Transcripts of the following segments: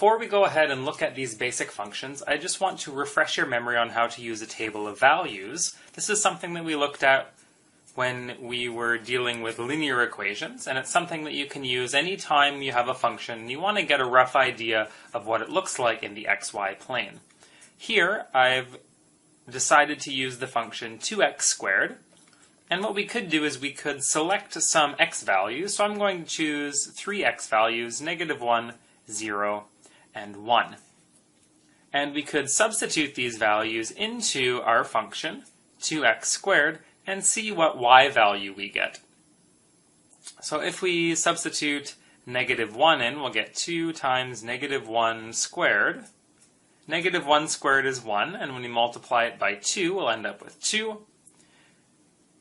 Before we go ahead and look at these basic functions, I just want to refresh your memory on how to use a table of values. This is something that we looked at when we were dealing with linear equations, and it's something that you can use anytime you have a function and you want to get a rough idea of what it looks like in the xy plane. Here, I've decided to use the function 2x squared, and what we could do is we could select some x values, so I'm going to choose 3 x values, -1, 0, and 1. And we could substitute these values into our function, 2x squared, and see what y value we get. So if we substitute -1 in, we'll get 2 times -1 squared. -1 squared is 1, and when we multiply it by 2, we'll end up with 2.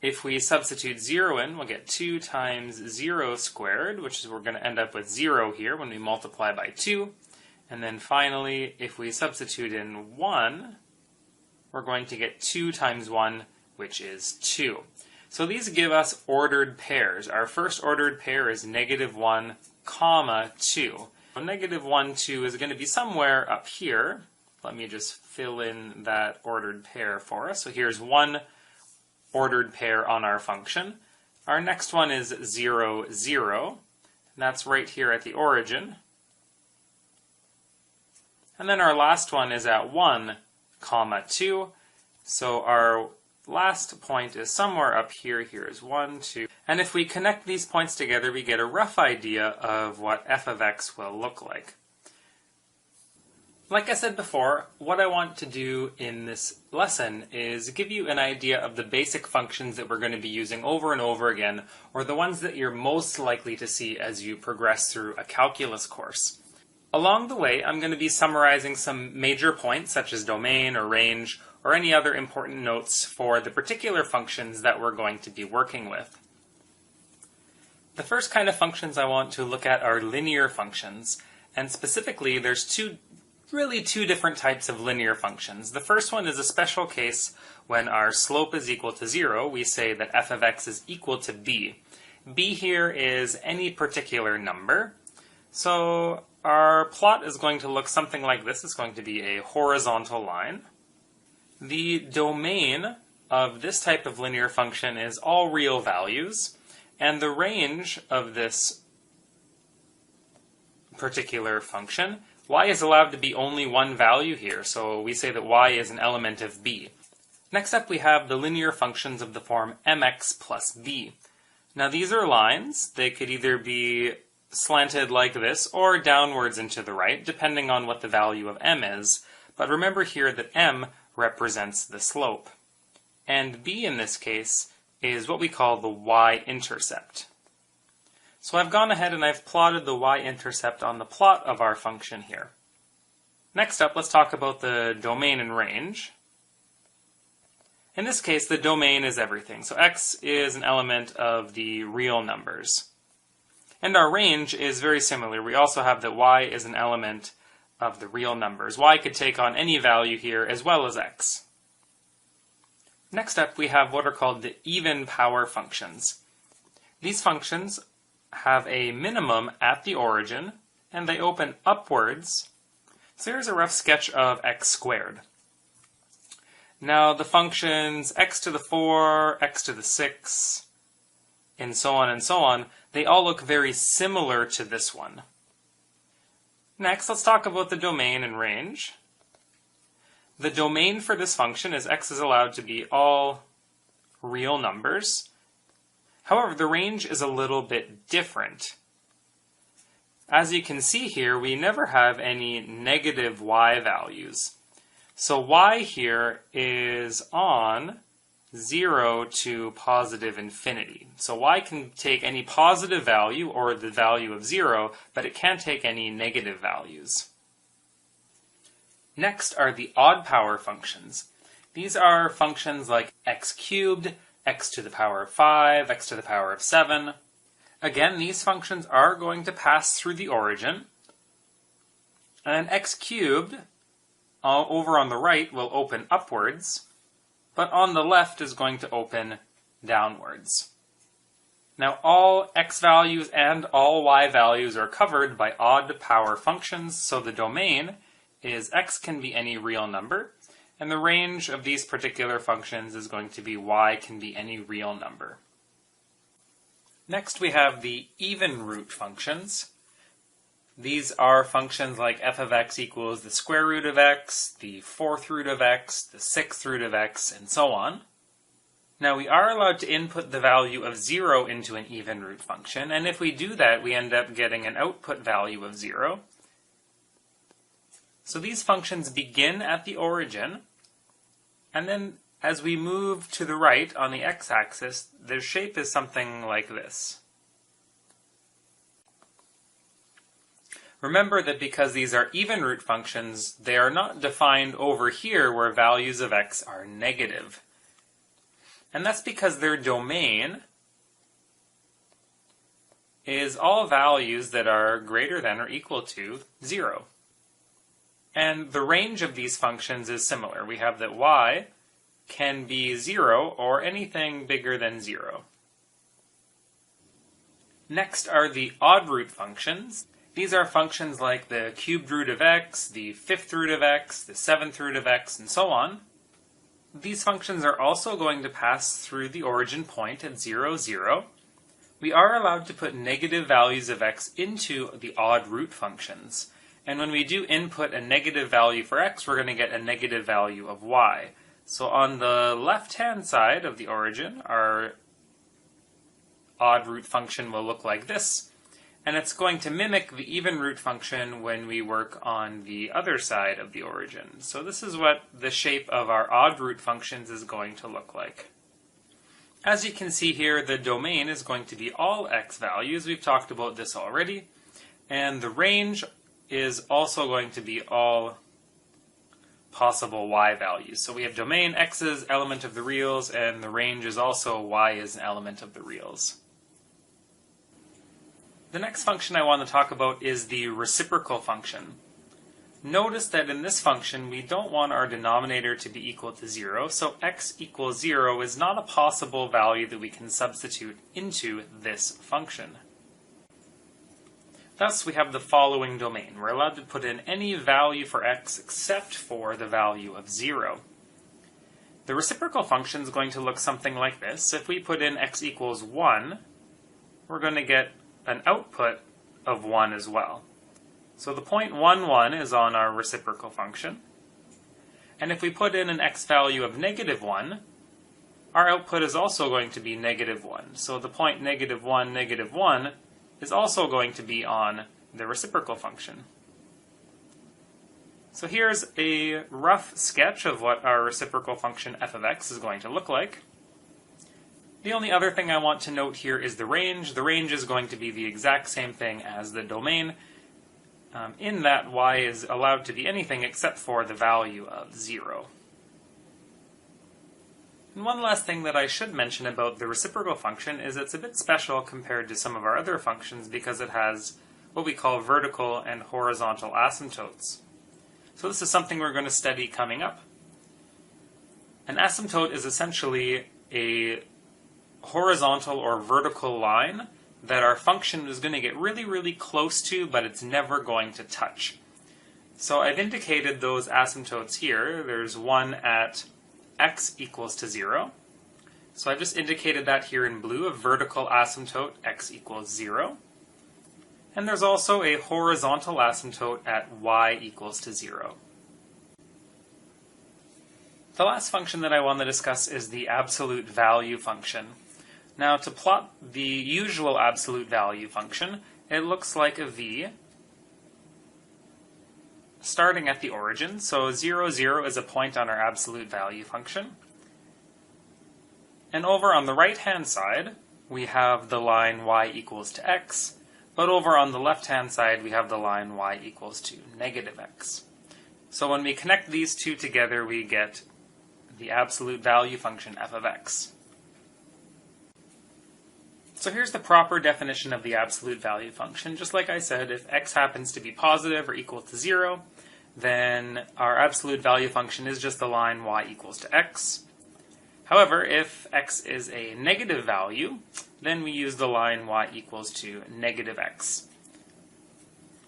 If we substitute 0 in, we'll get 2 times 0 squared, which is we're going to end up with 0 here when we multiply by 2. And then finally, if we substitute in 1, we're going to get 2 times 1, which is 2. So these give us ordered pairs. Our first ordered pair is -1, comma 2. So -1, 2 is going to be somewhere up here. Let me just fill in that ordered pair for us. So here's one ordered pair on our function. Our next one is 0, 0. And that's right here at the origin. And then our last one is at 1, comma 2. So our last point is somewhere up here. Here is 1, 2. And if we connect these points together, we get a rough idea of what f of x will look like. Like I said before, what I want to do in this lesson is give you an idea of the basic functions that we're going to be using over and over again, or the ones that you're most likely to see as you progress through a calculus course. Along the way, I'm going to be summarizing some major points, such as domain or range, or any other important notes for the particular functions that we're going to be working with. The first kind of functions I want to look at are linear functions, and specifically there's two different types of linear functions. The first one is a special case when our slope is equal to 0. We say that f of x is equal to b. b here is any particular number. So our plot is going to look something like this. It's going to be a horizontal line. The domain of this type of linear function is all real values, and the range of this particular function, y is allowed to be only one value here, so we say that y is an element of b. Next up we have the linear functions of the form mx plus b. Now these are lines. They could either be slanted like this or downwards and to the right, depending on what the value of m is. But remember here that m represents the slope. And b in this case is what we call the y-intercept. So I've gone ahead and I've plotted the y-intercept on the plot of our function here. Next up, let's talk about the domain and range. In this case, the domain is everything. So x is an element of the real numbers. And our range is very similar. We also have that y is an element of the real numbers. Y could take on any value here as well as x. Next up, we have what are called the even power functions. These functions have a minimum at the origin, and they open upwards. So here's a rough sketch of x squared. Now the functions x to the 4, x to the 6, and so on, they all look very similar to this one. Next, let's talk about the domain and range. The domain for this function is x is allowed to be all real numbers. However, the range is a little bit different. As you can see here, we never have any negative y values. So y here is on 0 to positive infinity. So y can take any positive value or the value of 0, but it can't take any negative values. Next are the odd power functions. These are functions like x cubed, x to the power of 5, x to the power of 7. Again, these functions are going to pass through the origin. And x cubed, over on the right, will open upwards, but on the left is going to open downwards. Now all x values and all y values are covered by odd power functions, so the domain is x can be any real number, and the range of these particular functions is going to be y can be any real number. Next we have the even root functions. These are functions like f of x equals the square root of x, the fourth root of x, the sixth root of x, and so on. Now we are allowed to input the value of 0 into an even root function, and if we do that, we end up getting an output value of 0. So these functions begin at the origin, and then as we move to the right on the x-axis, their shape is something like this. Remember that because these are even root functions, they are not defined over here where values of x are negative. And that's because their domain is all values that are greater than or equal to 0. And the range of these functions is similar. We have that y can be 0 or anything bigger than 0. Next are the odd root functions. These are functions like the cubed root of x, the fifth root of x, the seventh root of x, and so on. These functions are also going to pass through the origin point at 0, 0. We are allowed to put negative values of x into the odd root functions. And when we do input a negative value for x, we're going to get a negative value of y. So on the left-hand side of the origin, our odd root function will look like this. And it's going to mimic the even root function when we work on the other side of the origin. So this is what the shape of our odd root functions is going to look like. As you can see here, the domain is going to be all x values. We've talked about this already. And the range is also going to be all possible y values. So we have domain x is element of the reals, and the range is also y is an element of the reals. The next function I want to talk about is the reciprocal function. Notice that in this function we don't want our denominator to be equal to 0, so x equals 0 is not a possible value that we can substitute into this function. Thus we have the following domain. We're allowed to put in any value for x except for the value of 0. The reciprocal function is going to look something like this. If we put in x equals 1, we're going to get an output of 1 as well. So the point 1, 1 is on our reciprocal function. And if we put in an x value of negative 1, our output is also going to be negative 1. So the point negative 1, negative 1 is also going to be on the reciprocal function. So here's a rough sketch of what our reciprocal function f of x is going to look like. The only other thing I want to note here is the range. The range is going to be the exact same thing as the domain, in that y is allowed to be anything except for the value of 0. And one last thing that I should mention about the reciprocal function is it's a bit special compared to some of our other functions because it has what we call vertical and horizontal asymptotes. So this is something we're going to study coming up. An asymptote is essentially a horizontal or vertical line that our function is going to get really, really close to, but it's never going to touch. So I've indicated those asymptotes here. There's one at x equals to 0. So I've just indicated that here in blue, a vertical asymptote, x equals 0. And there's also a horizontal asymptote at y equals to 0. The last function that I want to discuss is the absolute value function. Now, to plot the usual absolute value function, it looks like a v starting at the origin. So 0, 0 is a point on our absolute value function. And over on the right-hand side, we have the line y equals to x, but over on the left-hand side, we have the line y equals to negative x. So when we connect these two together, we get the absolute value function f of x. So here's the proper definition of the absolute value function. Just like I said, if x happens to be positive or equal to 0, then our absolute value function is just the line y equals to x. However, if x is a negative value, then we use the line y equals to negative x.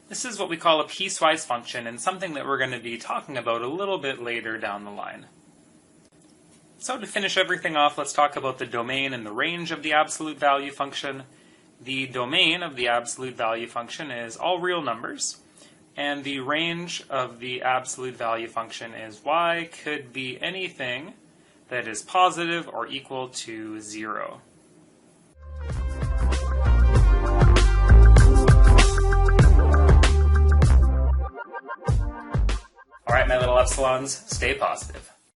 This is what we call a piecewise function, and something that we're going to be talking about a little bit later down the line. So to finish everything off, let's talk about the domain and the range of the absolute value function. The domain of the absolute value function is all real numbers, and the range of the absolute value function is y could be anything that is positive or equal to 0. Alright, my little epsilons, stay positive.